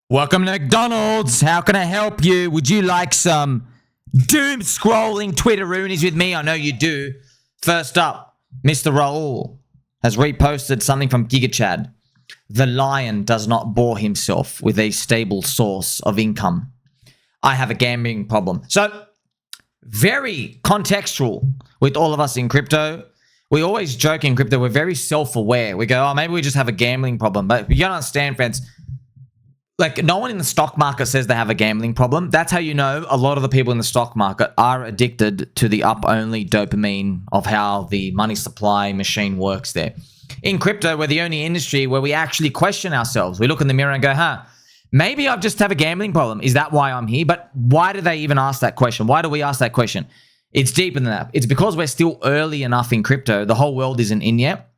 Welcome to McDonald's. How can I help you? Would you like some doom scrolling Twitteroonies with me? I know you do. First up, Mr. Raul has reposted something from GigaChad. The lion does not bore himself with a stable source of income. I have a gambling problem. So, very contextual with all of us in crypto. We always joke in crypto, we're very self-aware. We go, oh, maybe we just have a gambling problem. But you don't understand, friends. Like, no one in the stock market says they have a gambling problem. That's how you know a lot of the people in the stock market are addicted to the up-only dopamine of how the money supply machine works there. In crypto, we're the only industry where we actually question ourselves. We look in the mirror and go, maybe I just have a gambling problem. Is that why I'm here? But why do they even ask that question? Why do we ask that question? It's deeper than that. It's because we're still early enough in crypto. The whole world isn't in yet.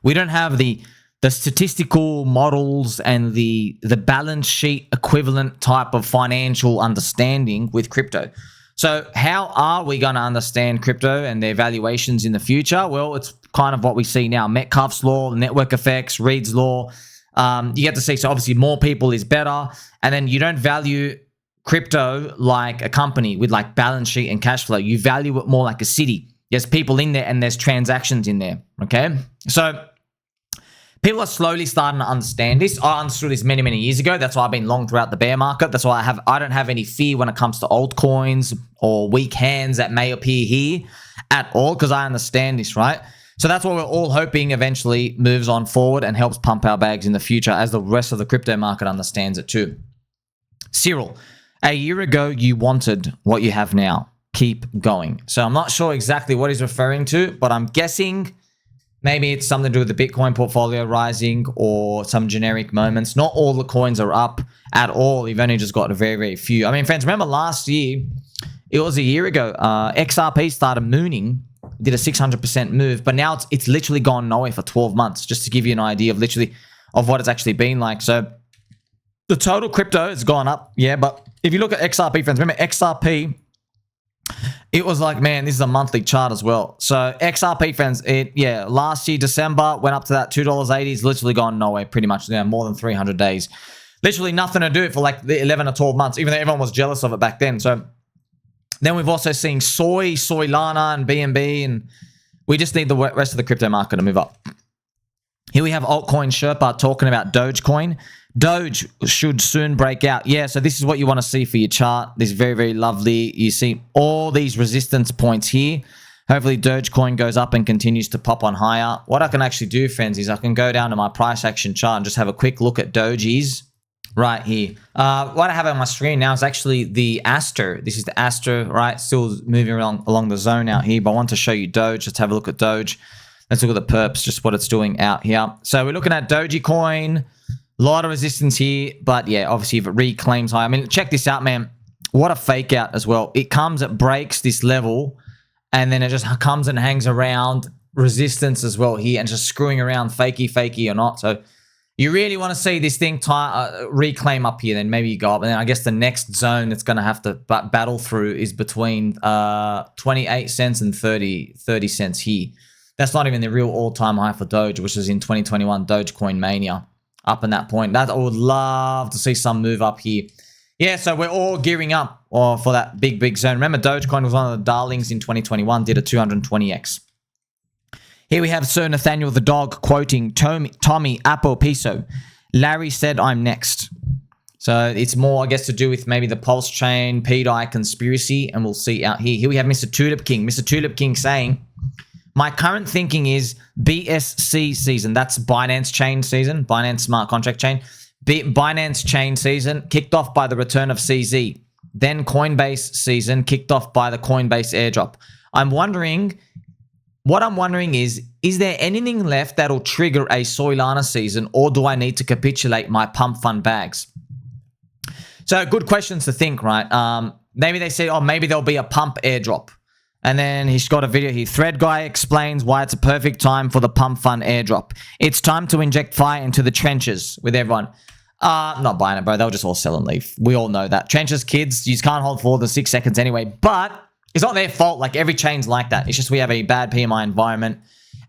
We don't have the statistical models and the balance sheet equivalent type of financial understanding with crypto. So how are we going to understand crypto and their valuations in the future? Well, it's kind of what we see now. Metcalfe's law, network effects, Reed's law. You get to see, so obviously more people is better. And then you don't value crypto like a company with like balance sheet and cash flow. You value it more like a city. There's people in there and there's transactions in there, okay? So people are slowly starting to understand this. I understood this many, many years ago. That's why I've been long throughout the bear market. That's why I don't have any fear when it comes to altcoins or weak hands that may appear here at all, because I understand this, right? So that's what we're all hoping eventually moves on forward and helps pump our bags in the future as the rest of the crypto market understands it too. Cyril, a year ago, you wanted what you have now. Keep going. So I'm not sure exactly what he's referring to, but I'm guessing maybe it's something to do with the Bitcoin portfolio rising or some generic moments. Not all the coins are up at all. You've only just got a very, very few. I mean, friends, remember last year, it was a year ago, XRP started mooning, did a 600% move, but now it's literally gone nowhere for 12 months, just to give you an idea of literally of what it's actually been like. So the total crypto has gone up, yeah, but if you look at XRP, friends, remember XRP, it was like, man, this is a monthly chart as well. So XRP, friends, last year, December, went up to that $2.80. It's literally gone nowhere pretty much now, more than 300 days. Literally nothing to do for like the 11 or 12 months, even though everyone was jealous of it back then. So then we've also seen Solana and BNB, and we just need the rest of the crypto market to move up. Here we have altcoin Sherpa talking about Dogecoin. Doge should soon break out. Yeah, so this is what you want to see for your chart. This is very, very lovely. You see all these resistance points here. Hopefully Dogecoin goes up and continues to pop on higher. What I can actually do, friends, is I can go down to my price action chart and just have a quick look at Doge's right here. What I have on my screen now is actually the Aster. This is the Aster, right? Still moving along the zone out here, but I want to show you Doge. Let's have a look at Doge. Let's look at the perps, just what it's doing out here. So we're looking at Dogecoin. A lot of resistance here, but yeah, obviously if it reclaims high. I mean, check this out, man. What a fake out as well. It comes, it breaks this level, and then it just comes and hangs around resistance as well here and just screwing around fakey or not. So you really want to see this thing reclaim up here, then maybe you go up. And then I guess the next zone that's going to have to battle through is between 28 cents and 30 cents here. That's not even the real all-time high for Doge, which was in 2021 Dogecoin mania. Up in that point. That I would love to see some move up here. Yeah, so we're all gearing up for that big zone. Remember, Dogecoin was one of the darlings in 2021, did a 220x. Here we have Sir Nathaniel the dog quoting Tommy Apple Piso. Larry said, I'm next. So it's more, I guess, to do with maybe the PulseChain, pDAI conspiracy, and we'll see out here. Here we have Mr. Tulip King. Mr. Tulip King saying, my current thinking is BSC season. That's Binance Chain season, Binance Smart Contract Chain. Binance Chain season kicked off by the return of CZ. Then Coinbase season kicked off by the Coinbase airdrop. What I'm wondering is there anything left that'll trigger a Solana season, or do I need to capitulate my pump fund bags? So good questions to think, right? Maybe they say, oh, maybe there'll be a pump airdrop. And then he's got a video here. Thread guy explains why it's a perfect time for the pump fund airdrop. It's time to inject fire into the trenches with everyone. I'm not buying it, bro. They'll just all sell and leave. We all know that. Trenches, kids, you just can't hold for more than 6 seconds anyway. But it's not their fault. Like, every chain's like that. It's just we have a bad PMI environment.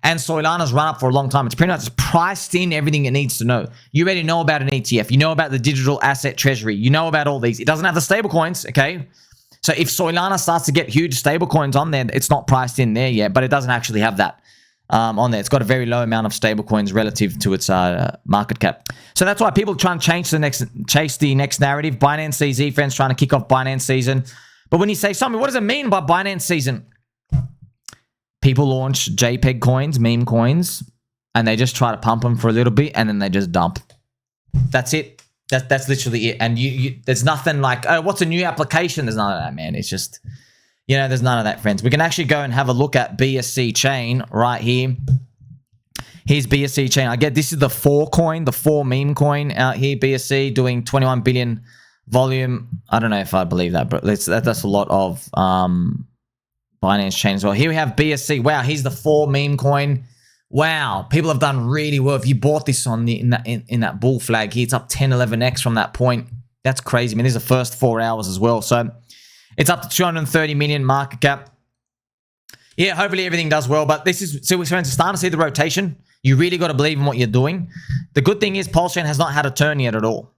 And Solana's run up for a long time. It's pretty much priced in everything it needs to know. You already know about an ETF. You know about the digital asset treasury. You know about all these. It doesn't have the stable coins, okay? So if Solana starts to get huge stable coins on there, it's not priced in there yet, but it doesn't actually have that on there. It's got a very low amount of stable coins relative to its market cap. So that's why people try and chase the next narrative. Binance CZ, friends, trying to kick off Binance season. But when you say something, what does it mean by Binance season? People launch JPEG coins, meme coins, and they just try to pump them for a little bit, and then they just dump. That's it. That's literally it. And there's nothing like, oh, what's a new application? There's none of that, man. It's just, there's none of that, friends. We can actually go and have a look at BSC Chain right here. Here's BSC Chain. I get this is the 4 coin, the 4 meme coin out here. BSC doing 21 billion volume. I don't know if I believe that, but that's a lot of Binance Chain as well. Here we have BSC. Wow, here's the 4 meme coin. Wow, people have done really well. If you bought this on in that bull flag here, it's up 10, 11x from that point. That's crazy. I mean, this is the first 4 hours as well. So it's up to 230 million market cap. Yeah, hopefully everything does well. But this is, so we're starting to see the rotation. You really got to believe in what you're doing. The good thing is PulseChain has not had a turn yet at all.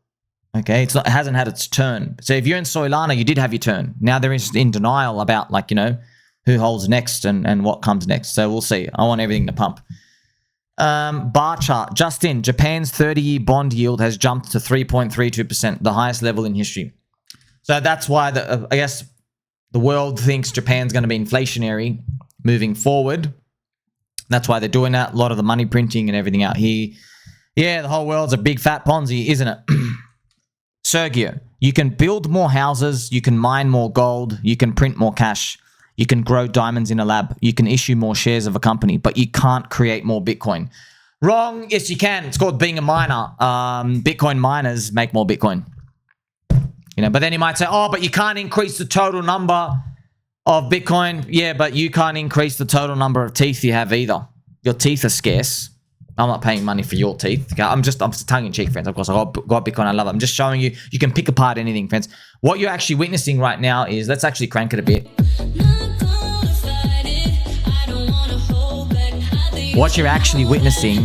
Okay, it hasn't had its turn. So if you're in Solana, you did have your turn. Now they're in denial about, like, who holds next and what comes next. So we'll see. I want everything to pump. Bar chart. Just in, Japan's 30-year bond yield has jumped to 3.32%, the highest level in history. So that's why I guess the world thinks Japan's going to be inflationary moving forward. That's why they're doing that. A lot of the money printing and everything out here. Yeah, the whole world's a big fat Ponzi, isn't it? Sergio, you can build more houses, you can mine more gold, you can print more cash. You can grow diamonds in a lab. You can issue more shares of a company, but you can't create more Bitcoin. Wrong. Yes, you can. It's called being a miner. Bitcoin miners make more Bitcoin. But then you might say, oh, but you can't increase the total number of Bitcoin. Yeah, but you can't increase the total number of teeth you have either. Your teeth are scarce. I'm not paying money for your teeth. Okay? I'm just tongue-in-cheek, friends. Of course, I got Bitcoin. I love it. I'm just showing you. You can pick apart anything, friends. What you're actually witnessing right now is, let's actually crank it a bit. What you're actually witnessing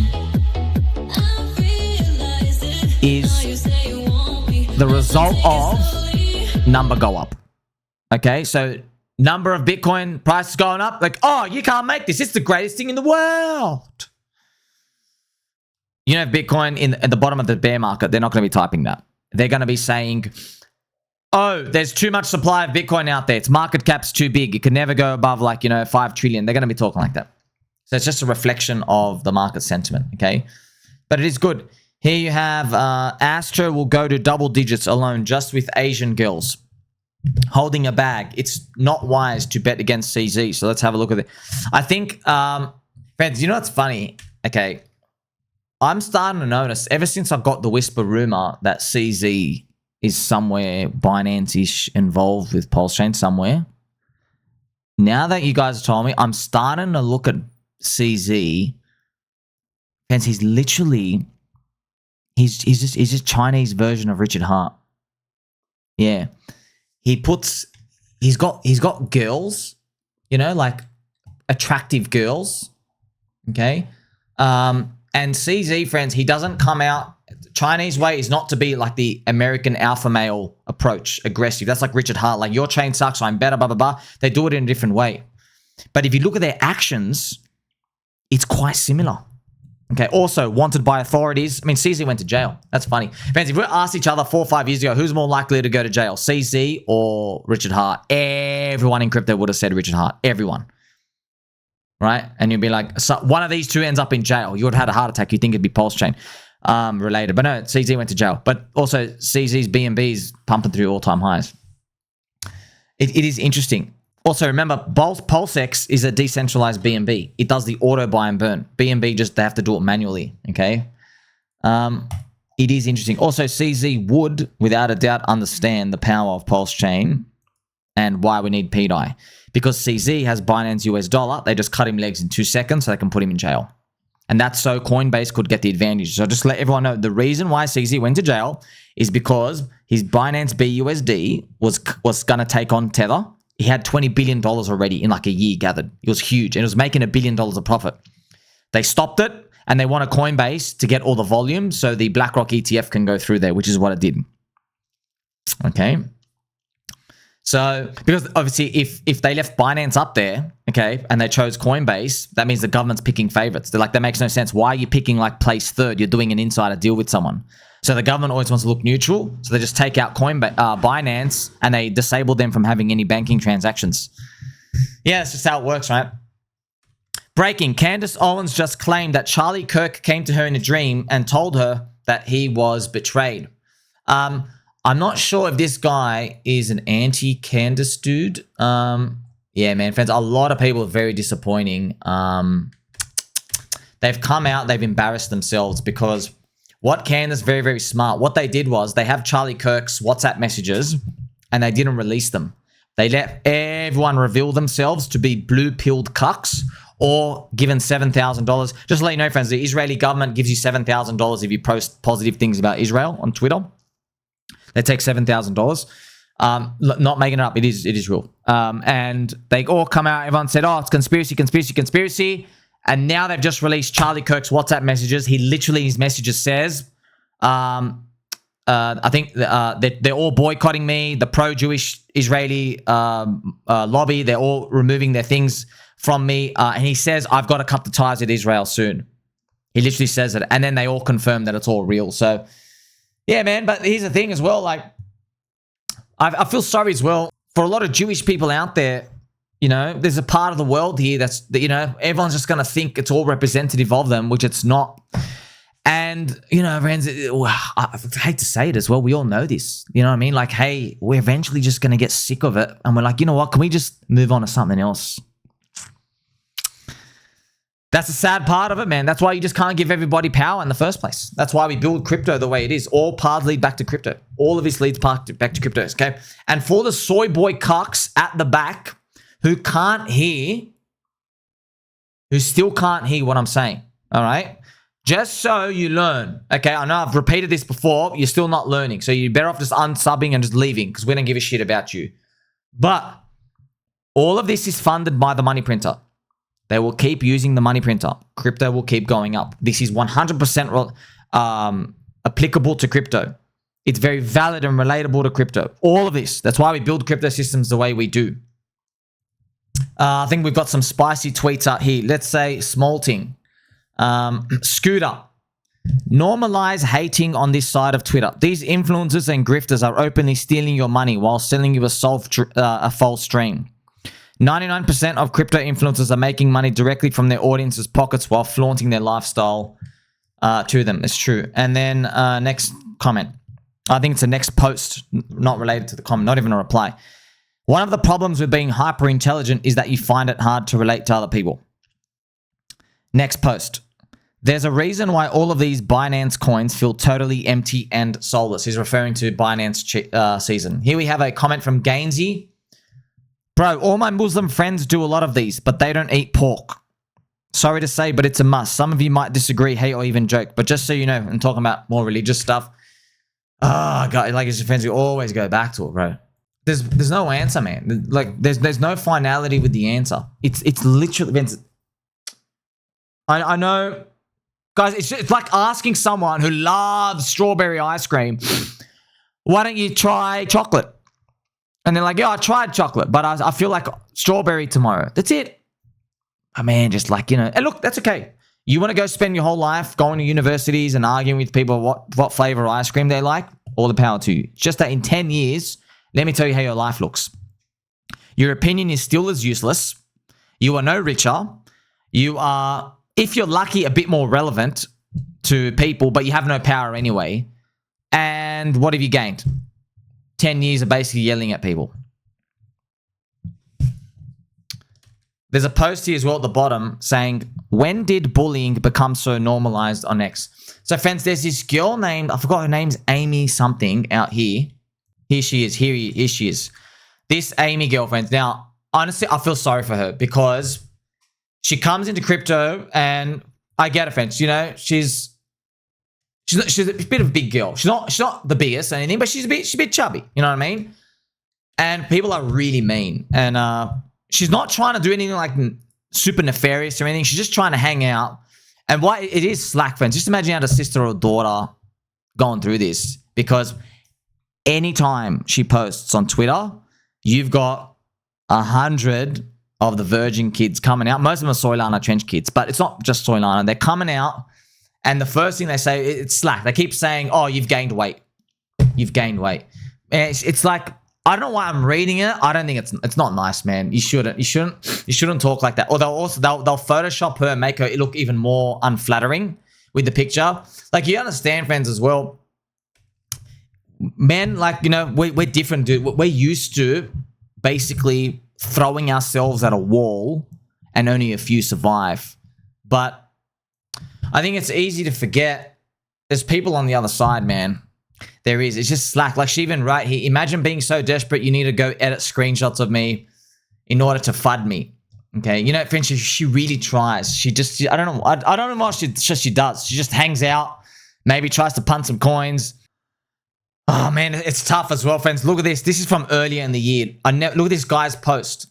is the result of number go up. Okay, so number of Bitcoin prices going up. Like, oh, you can't make this. It's the greatest thing in the world. Bitcoin at the bottom of the bear market, they're not going to be typing that. They're going to be saying, oh, there's too much supply of Bitcoin out there. Its market cap's too big. It can never go above 5 trillion. They're going to be talking like that. So it's just a reflection of the market sentiment, okay? But it is good. Here you have Astro will go to double digits alone just with Asian girls holding a bag. It's not wise to bet against CZ. So let's have a look at it. I think, friends, what's funny? Okay, I'm starting to notice, ever since I got the whisper rumor that CZ is somewhere Binance-ish involved with PulseChain somewhere. Now that you guys have told me, I'm starting to look at CZ, and he's literally he's just Chinese version of Richard Hart. Yeah, he's got girls, like attractive girls. Okay, and CZ, friends, he doesn't come out. Chinese way is not to be like the American alpha male approach, aggressive. That's like Richard Hart, like your chain sucks, so I'm better, blah blah blah. They do it in a different way. But if you look at their actions, it's quite similar. Okay, also wanted by authorities. I mean, CZ went to jail. That's funny. Friends, if we asked each other 4 or 5 years ago, who's more likely to go to jail, CZ or Richard Hart? Everyone in crypto would have said Richard Hart. Everyone. Right? And you'd be like, so one of these two ends up in jail. You would have had a heart attack. You'd think it'd be PulseChain related. But no, CZ went to jail. But also, CZ's BNB is pumping through all-time highs. It is interesting. Also, remember, PulseX is a decentralized BNB. It does the auto buy and burn. BNB just, they have to do it manually, okay? It is interesting. Also, CZ would, without a doubt, understand the power of PulseChain and why we need pDAI. Because CZ has Binance US dollar, they just cut him legs in 2 seconds so they can put him in jail. And that's so Coinbase could get the advantage. So just let everyone know, the reason why CZ went to jail is because his Binance BUSD was going to take on Tether. He had $20 billion already in like a year gathered. It was huge. And it was making $1 billion of profit. They stopped it, and they want a Coinbase to get all the volume so the BlackRock ETF can go through there, which is what it did. Okay. So, because obviously if they left Binance up there, okay, and they chose Coinbase, that means the government's picking favorites. They're like, that makes no sense. Why are you picking like place third? You're doing an insider deal with someone. So the government always wants to look neutral. So they just take out Binance and they disable them from having any banking transactions. Yeah, that's just how it works, right? Breaking. Candace Owens just claimed that Charlie Kirk came to her in a dream and told her that he was betrayed. I'm not sure if this guy is an anti-Candace dude. Yeah, man, friends, a lot of people are very disappointing. They've come out, they've embarrassed themselves because what Candace, very, very smart. What they did was they have Charlie Kirk's WhatsApp messages and they didn't release them. They let everyone reveal themselves to be blue-pilled cucks or given $7,000. Just to let you know, friends, the Israeli government gives you $7,000 if you post positive things about Israel on Twitter. They take $7,000. Not making it up. It is real. And they all come out. Everyone said, oh, it's conspiracy, conspiracy, conspiracy. And now they've just released Charlie Kirk's WhatsApp messages. He literally, in his messages says, I think they're all boycotting me. The pro-Jewish Israeli lobby, they're all removing their things from me. And he says, I've got to cut the ties with Israel soon. He literally says it. And then they all confirm that it's all real. So, yeah, man. But here's the thing as well. Like, I feel sorry as well for a lot of Jewish people out there. You know, there's a part of the world here that, you know, everyone's just going to think it's all representative of them, which it's not. And, you know, friends, I hate to say it as well. We all know this. You know what I mean? Like, hey, we're eventually just going to get sick of it. And we're like, you know what? Can we just move on to something else? That's the sad part of it, man. That's why you just can't give everybody power in the first place. That's why we build crypto the way it is. All paths lead back to crypto. All of this leads back to cryptos, okay? And for the Soyboy Cucks at the back who can't hear, who still can't hear what I'm saying, all right? Just so you learn, okay? I know I've repeated this before. You're still not learning. So you're better off just unsubbing and just leaving because we don't give a shit about you. But all of this is funded by the money printer. They will keep using the money printer. Crypto will keep going up. This is 100% applicable to crypto. It's very valid and relatable to crypto. All of this. That's why we build crypto systems the way we do. I think we've got some spicy tweets out here. Let's say Smolting. Scooter. Normalize hating on this side of Twitter. These influencers and grifters are openly stealing your money while selling you a false dream. 99% of crypto influencers are making money directly from their audience's pockets while flaunting their lifestyle to them. It's true. And then next comment. I think it's the next post, not related to the comment, not even a reply. One of the problems with being hyper intelligent is that you find it hard to relate to other people. Next post. There's a reason why all of these Binance coins feel totally empty and soulless. He's referring to Binance season. Here we have a comment from Gainsey. Bro, all my Muslim friends do a lot of these, but they don't eat pork. Sorry to say, but it's a must. Some of you might disagree, hate, or even joke. But just so you know, I'm talking about more religious stuff. God, like his friends, we always go back to it, bro. There's no answer, man. Like there's no finality with the answer. It's literally. I know, guys. It's like asking someone who loves strawberry ice cream, why don't you try chocolate? And they're like, yeah, I tried chocolate, but I feel like strawberry tomorrow. That's it. Oh, man, just like, you know. And look, that's okay. You want to go spend your whole life going to universities and arguing with people what flavor ice cream they like? All the power to you. Just that in 10 years, let me tell you how your life looks. Your opinion is still as useless. You are no richer. You are, if you're lucky, a bit more relevant to people, but you have no power anyway. And what have you gained? 10 years of basically yelling at people. There's a post here as well at the bottom saying, when did bullying become so normalized on X? So, friends, there's this girl named, I forgot her name's Amy something out here. Here she is. Here she is. This Amy girlfriend. Now, honestly, I feel sorry for her because she comes into crypto and I get it, friends. You know, she's a bit of a big girl. She's not the biggest or anything, but she's a bit chubby. You know what I mean? And people are really mean. And she's not trying to do anything like super nefarious or anything. She's just trying to hang out. And why it is slack, friends. Just imagine you had a sister or daughter going through this, because anytime she posts on Twitter, you've got 100 of the virgin kids coming out. Most of them are Soylana Trench kids, but it's not just Soylana. They're coming out, and the first thing they say, it's slack. They keep saying, oh, you've gained weight. You've gained weight. And it's like, I don't know why I'm reading it. I don't think it's not nice, man. You shouldn't talk like that. Or they'll Photoshop her and make her look even more unflattering with the picture. Like, you understand, friends, as well. Men, like, you know, we're different, dude. We're used to basically throwing ourselves at a wall and only a few survive. But I think it's easy to forget there's people on the other side, man. There is. It's just slack. Like, she even right here. Imagine being so desperate you need to go edit screenshots of me in order to FUD me. Okay, you know, friends, she really tries. She just, I don't know. I don't know what she does. She just hangs out, maybe tries to punt some coins. Oh man, it's tough as well, friends. Look at this. This is from earlier in the year. Look at this guy's post.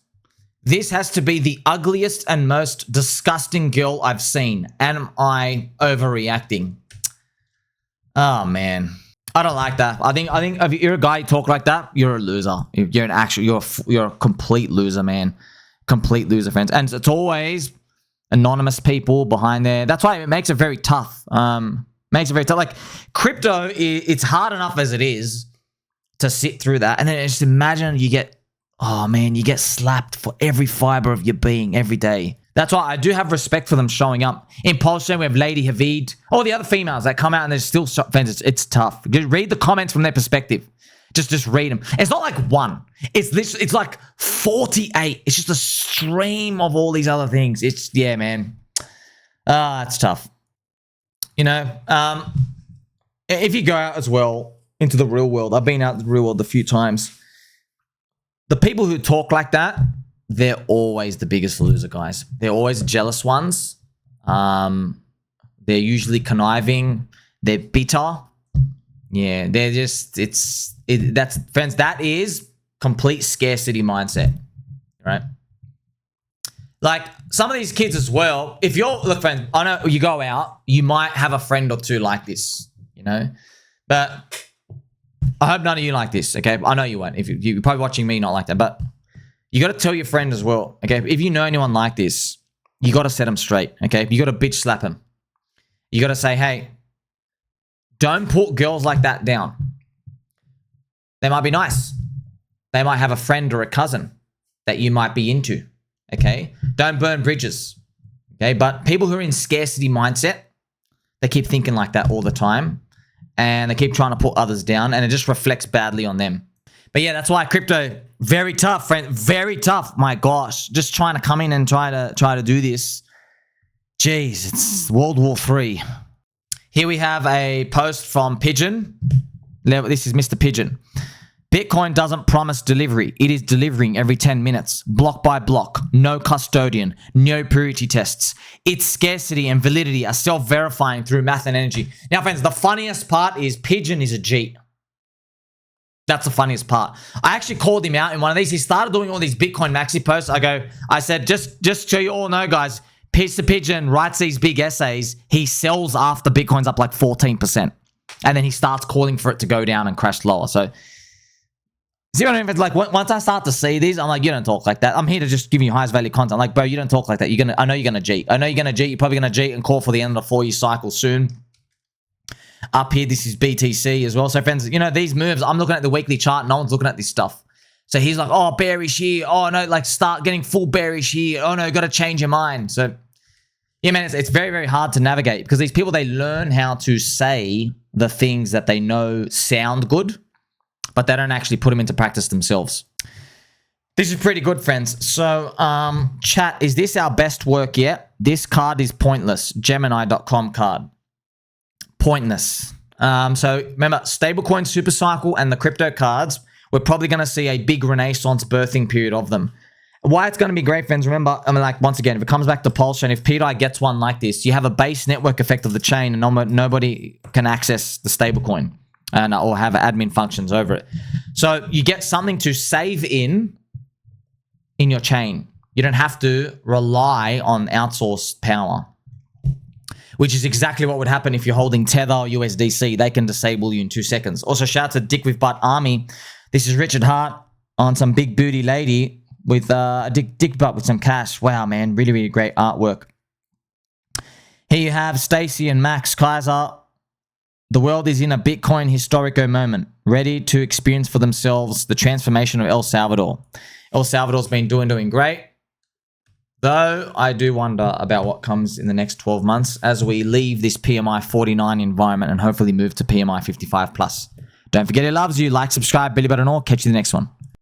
This has to be the ugliest and most disgusting girl I've seen. Am I overreacting? Oh man, I don't like that. I think if you're a guy who talk like that, you're a loser. You're an actual, you're a complete loser, man. Complete loser, friends. And it's always anonymous people behind there. That's why it makes it very tough. Makes it very tough. Like, crypto, it's hard enough as it is to sit through that. And then just imagine you get, oh man, you get slapped for every fiber of your being every day. That's why I do have respect for them showing up. In PulseChain, we have Lady Havid, all the other females that come out and they're still, friends, it's tough. Just read the comments from their perspective. Just read them. It's not like one. It's like 48. It's just a stream of all these other things. It's, yeah, man. It's tough. You know, if you go out as well into the real world, I've been out in the real world a few times. The people who talk like that, they're always the biggest loser, guys. They're always jealous ones. They're usually conniving. They're bitter. Yeah, they're just, that's, friends, that is complete scarcity mindset, right? Like, some of these kids as well, if you're, look, friend, I know you go out, you might have a friend or two like this, you know? But I hope none of you like this, okay? I know you won't. If you're probably watching me not like that, but you got to tell your friend as well, okay? If you know anyone like this, you got to set them straight, okay? You got to bitch slap them. You got to say, hey, don't put girls like that down. They might be nice. They might have a friend or a cousin that you might be into. Okay, don't burn bridges. Okay, but people who are in scarcity mindset, they keep thinking like that all the time, and they keep trying to put others down, and it just reflects badly on them. But yeah, that's why crypto, very tough, friend, very tough. My gosh, just trying to come in and try to do this. Jeez, it's World War III. Here we have a post from Pigeon. This is Mr. Pigeon. Bitcoin doesn't promise delivery. It is delivering every 10 minutes, block by block, no custodian, no purity tests. Its scarcity and validity are self-verifying through math and energy. Now, friends, the funniest part is Pigeon is a jeet. That's the funniest part. I actually called him out in one of these. He started doing all these Bitcoin maxi posts. I said, just so you all know, guys, Mr. Pigeon writes these big essays. He sells after Bitcoin's up like 14%. And then he starts calling for it to go down and crash lower. So, see what I mean? It's like, once I start to see these, I'm like, you don't talk like that. I'm here to just give you highest value content. I'm like, bro, you don't talk like that. I know you're going to jeet. I know you're going to jeet. You're probably going to jeet and call for the end of the 4-year cycle soon. Up here, this is BTC as well. So, friends, you know, these moves, I'm looking at the weekly chart. No one's looking at this stuff. So, he's like, oh, bearish here. Oh, no, like, start getting full bearish here. Oh, no, got to change your mind. So, yeah, man, it's very, very hard to navigate because these people, they learn how to say the things that they know sound good, but they don't actually put them into practice themselves. This is pretty good, friends. So, chat, is this our best work yet? This card is pointless. Gemini.com card. Pointless. So, remember, stablecoin super cycle and the crypto cards, we're probably going to see a big renaissance birthing period of them. Why it's going to be great, friends, remember, I mean, like, once again, if it comes back to PulseChain, if pDAI gets one like this, you have a base network effect of the chain and nobody can access the stablecoin. Or have admin functions over it. So you get something to save in your chain. You don't have to rely on outsourced power. which is exactly what would happen if you're holding Tether or USDC. They can disable you in 2 seconds. Also, shout out to DickWifButt Army. This is Richard Hart on some big booty lady with a dick butt with some cash. Wow, man. Really, really great artwork. Here you have Stacy and Max Kaiser. The world is in a Bitcoin historico moment, ready to experience for themselves the transformation of El Salvador. El Salvador's been doing great. Though I do wonder about what comes in the next 12 months as we leave this PMI 49 environment and hopefully move to PMI 55 plus. Don't forget it loves you. Like, subscribe, Billy Button, or catch you in the next one.